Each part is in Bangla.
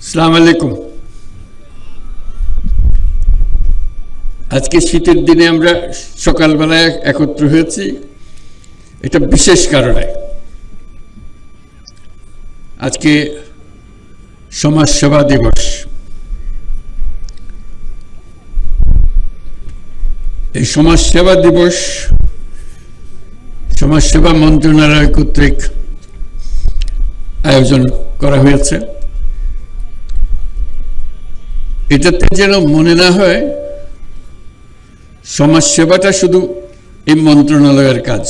আসসালামু আলাইকুম। আজকে শীতের দিনে আমরা সকালবেলায় একত্র হয়েছি এটা বিশেষ কারণে। আজকে সমাজ সেবা দিবস। এই সমাজ সেবা দিবস সমাজ সেবা মন্ত্রণালয় কর্তৃক আয়োজন করা হয়েছে। এটাতে যেন মনে না হয় সমাজ সেবাটা শুধু এই মন্ত্রণালয়ের কাজ।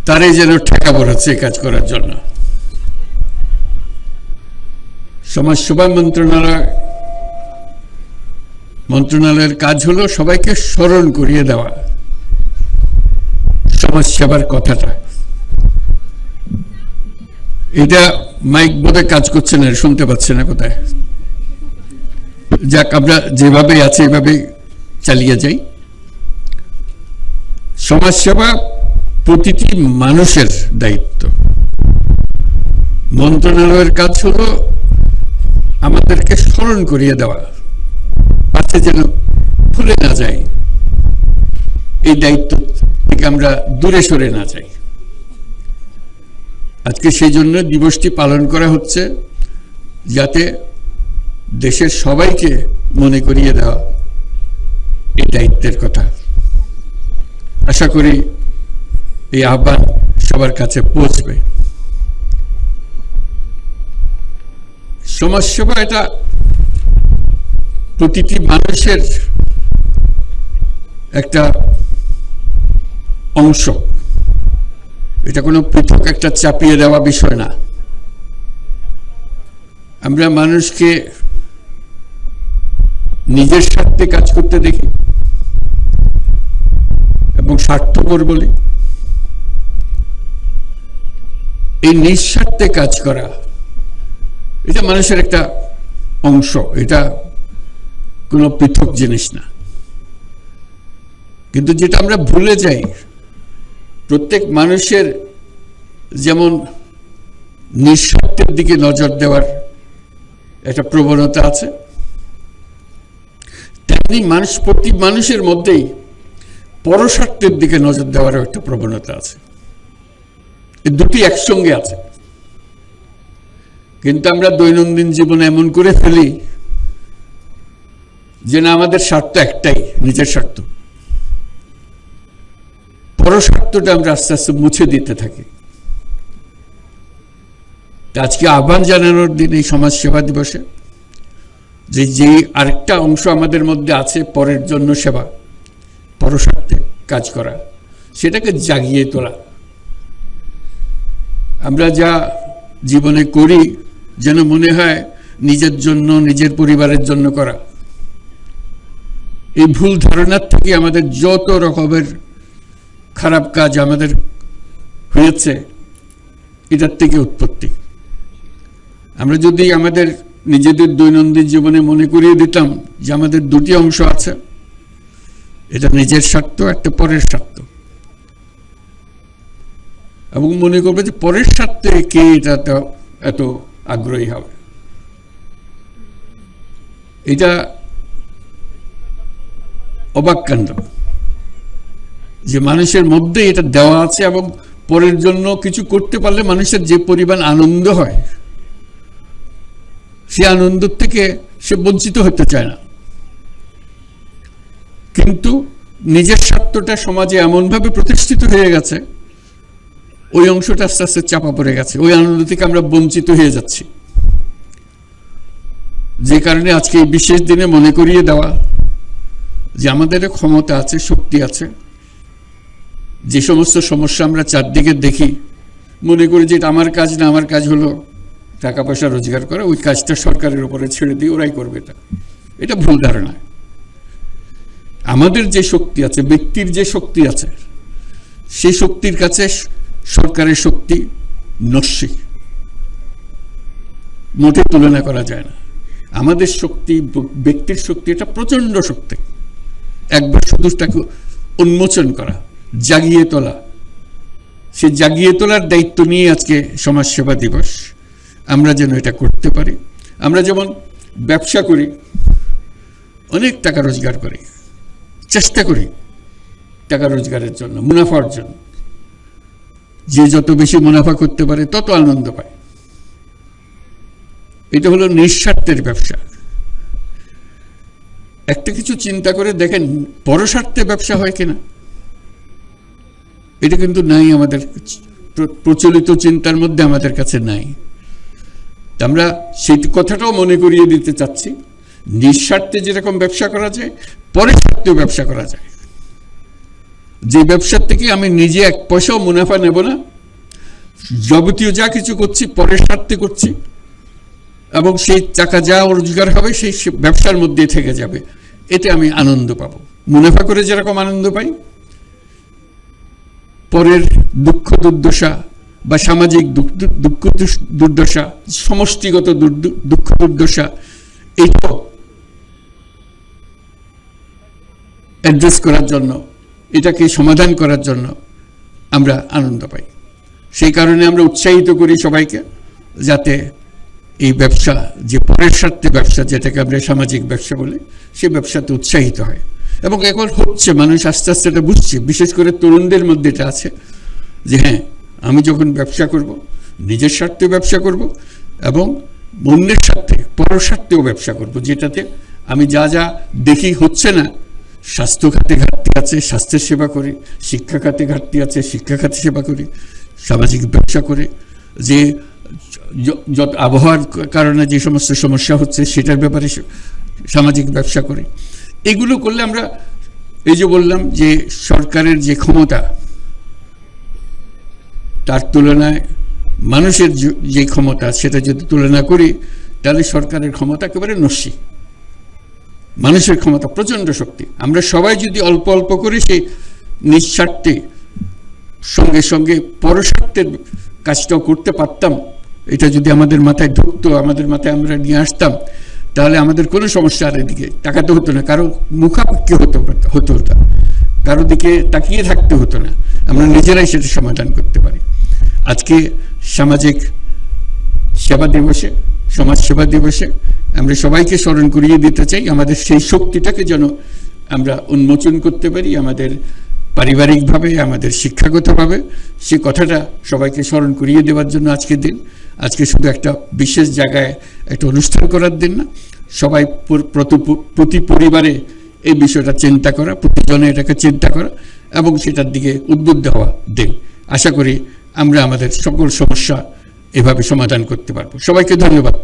তারই যেন ঠেকা পড়েছে এই কাজ করার জন্য। সমাজ সেবা মন্ত্রণালয়ের কাজ হলো সবাইকে স্মরণ করিয়ে দেওয়া সমাজ সেবার কথাটা। এটা মাইক বোধহয় কাজ করছে না, শুনতে পাচ্ছে না কোথায়। যাক, আমরা যেভাবে আছে এভাবে চালিয়ে যাই। সমাজ সেবা প্রতিটি মানুষের দায়িত্ব। মন্ত্রণালয়ের কাজ হলো আমাদেরকে স্মরণ করিয়ে দেওয়া, পাশে যেন ভুলে না যাই, এই দায়িত্ব থেকে আমরা দূরে সরে না যাই। আজকে সেই জন্য দিবসটি পালন করা হচ্ছে, যাতে দেশের সবাইকে মনে করিয়ে দেওয়া এই দায়িত্বের কথা। আশা করি এই আহ্বান সবার কাছে পৌঁছবে। সমাজসেবা এটা প্রতিটি মানুষের একটা অংশ। এটা কোনো পৃথক একটা চাপিয়ে দেওয়া বিষয় না। আমরা মানুষকে নিজের স্বার্থে কাজ করতে দেখি এবং স্বার্থপর বলি। এই নিঃস্বার্থে কাজ করা এটা মানুষের একটা অংশ, এটা কোনো পৃথক জিনিস না। কিন্তু যেটা আমরা ভুলে যাই, প্রত্যেক মানুষের যেমন নিঃস্বার্থের দিকে নজর দেওয়ার একটা প্রবণতা আছে, তেমনি প্রতি মানুষের মধ্যেই পরস্বার্থের দিকে নজর দেওয়ার একটা প্রবণতা আছে। এই দুটি একসঙ্গে আছে। কিন্তু আমরা দৈনন্দিন জীবনে এমন করে ফেলি যে না, আমাদের স্বার্থ একটাই, নিজের স্বার্থ। পরস্বার্থটা আমরা আস্তে আস্তে মুছে দিতে থাকি। আজকে আহ্বান জানানোর দিন এই সমাজ সেবা দিবসে যে আরেকটা অংশ আমাদের মধ্যে আছে, পরের জন্য সেবা, পরস্বার্থে কাজ করা, সেটাকে জাগিয়ে তোলা। আমরা যা জীবনে করি যেন মনে হয় নিজের জন্য, নিজের পরিবারের জন্য করা। এই ভুল ধারণার থেকে আমাদের যত রকমের খারাপ কাজ আমাদের হয়েছে, এটার থেকে উৎপত্তি। আমরা যদি আমাদের নিজেদের দৈনন্দিন জীবনে মনে করিয়ে দিতাম যে আমাদের দুটি অংশ আছে, এটা নিজের স্বার্থ, একটা পরের স্বার্থ, এবং মনে করবে যে পরের স্বার্থে কে এটা এত আগ্রহী হবে। এটা অবাক কাণ্ড যে মানুষের মধ্যে এটা দেওয়া আছে, এবং পরের জন্য কিছু করতে পারলে মানুষের যে পরিমাণ আনন্দ হয়, সে আনন্দ থেকে সে বঞ্চিত হতে চায় না। কিন্তু নিজের স্বার্থটা সমাজে এমনভাবে প্রতিষ্ঠিত হয়ে গেছে, ওই অংশটা আস্তে আস্তে চাপা পড়ে গেছে, ওই আনন্দ থেকে আমরা বঞ্চিত হয়ে যাচ্ছি। যে কারণে আজকে এই বিশেষ দিনে মনে করিয়ে দেওয়া যে আমাদের ক্ষমতা আছে, শক্তি আছে। যে সমস্ত সমস্যা আমরা চারদিকে দেখি, মনে করি যে এটা আমার কাজ না, আমার কাজ হলো টাকা পয়সা রোজগার করা, ওই কাজটা সরকারের উপরে ছেড়ে দিয়ে ওরাই করবে। এটা ভুল ধারণা। আমাদের যে শক্তি আছে, ব্যক্তির যে শক্তি আছে, সেই শক্তির কাছে সরকারের শক্তি নস্যি, মোটে তুলনা করা যায় না। আমাদের শক্তি, ব্যক্তির শক্তি, এটা প্রচন্ড শক্তি। একবার শুধু তাকে উন্মোচন করা, জাগিয়ে তোলা, সে জাগিয়ে তোলার দায়িত্ব নিয়ে আজকে সমাজসেবা দিবস। আমরা যেন এটা করতে পারি। আমরা যেমন ব্যবসা করি, অনেক টাকা রোজগার করি, চেষ্টা করি টাকা রোজগারের জন্য, মুনাফা অর্জন। যে যত বেশি মুনাফা করতে পারে তত আনন্দ পায়। এটা হলো নিঃস্বার্থের ব্যবসা। একটা কিছু চিন্তা করে দেখেন, পরস্বার্থে ব্যবসা হয় কিনা। এটা কিন্তু নাই, আমাদের প্রচলিত চিন্তার মধ্যে আমাদের কাছে নাই। আমরা সেই কথাটাও মনে করিয়ে দিতে চাচ্ছি, নিঃস্বার্থে যেরকম ব্যবসা করা যায়, পরের স্বার্থেও ব্যবসা করা যায়। যে ব্যবসার থেকে আমি নিজে এক পয়সাও মুনাফা নেব না, যাবতীয় যা কিছু করছি পরের স্বার্থে করছি, এবং সেই টাকা যা রোজগার হবে সেই ব্যবসার মধ্যে থেকে যাবে, এতে আমি আনন্দ পাবো। মুনাফা করে যেরকম আনন্দ পাই, পরের দুঃখ দুর্দশা বা সামাজিক দুঃখ দুর্দশা, সমষ্টিগত দুঃখ দুর্দশা, এইটাও অ্যাড্রেস করার জন্য, এটাকে সমাধান করার জন্য আমরা আনন্দ পাই। সেই কারণে আমরা উৎসাহিত করি সবাইকে, যাতে এই ব্যবসা, যে পরের স্বার্থে ব্যবসা, যেটাকে আমরা সামাজিক ব্যবসা বলি, সে ব্যবসাতে উৎসাহিত হয়। এবং এখন হচ্ছে, মানুষ আস্তে আস্তে এটা বুঝছে, বিশেষ করে তরুণদের মধ্যে এটা আছে যে হ্যাঁ, আমি যখন ব্যবসা করব, নিজের স্বার্থে ব্যবসা করব এবং অন্যের স্বার্থে, পরের স্বার্থেও ব্যবসা করব, যেটাতে আমি যা যা দেখি হচ্ছে না, স্বাস্থ্য খাতে ঘাটতি আছে, স্বাস্থ্যের সেবা করি, শিক্ষা খাতে ঘাটতি আছে, শিক্ষা খাতে সেবা করি, সামাজিক ব্যবসা করে যে যত আবহাওয়ার কারণে যে সমস্ত সমস্যা হচ্ছে সেটার ব্যাপারে সামাজিক ব্যবসা করি। এগুলো করলে আমরা, এই যে বললাম যে সরকারের যে ক্ষমতা, তার তুলনায় মানুষের যে ক্ষমতা, সেটা যদি তুলনা করি, তাহলে সরকারের ক্ষমতা একেবারে নস্যি, মানুষের ক্ষমতা প্রচণ্ড শক্তি। আমরা সবাই যদি অল্প অল্প করে সেই নিঃস্বার্থে সঙ্গে সঙ্গে পরস্বার্থের কাজটাও করতে পারতাম, এটা যদি আমাদের মাথায় ঢুকতো, আমাদের মাথায় আমরা নিয়ে আসতাম, তাহলে আমাদের কোনো সমস্যা আর এদিকে তাকাতে হতো না, কারো মুখাপেক্ষি হতো না, কারো দিকে তাকিয়ে থাকতে হতো না, আমরা নিজেরাই সেটা সমাধান করতে পারি। আজকে সামাজিক সেবা দিবসে, সমাজ সেবা দিবসে আমরা সবাইকে স্মরণ করিয়ে দিতে চাই, আমাদের সেই শক্তিটাকে যেন আমরা উন্মোচন করতে পারি, আমাদের পারিবারিকভাবে, আমাদের শিক্ষাগতভাবে। সে কথাটা সবাইকে স্মরণ করিয়ে দেওয়ার জন্য আজকের দিন। আজকে শুধু একটা বিশেষ জায়গায় একটা অনুষ্ঠান করার দিন না, সবাই প্রতি পরিবারে এই বিষয়টা চিন্তা করা, প্রতিজনে এটাকে চিন্তা করা এবং সেটার দিকে উদ্বুদ্ধ হওয়া দিন। আশা করি আমরা আমাদের সকল সমস্যা এভাবে সমাধান করতে পারবো। সবাইকে ধন্যবাদ।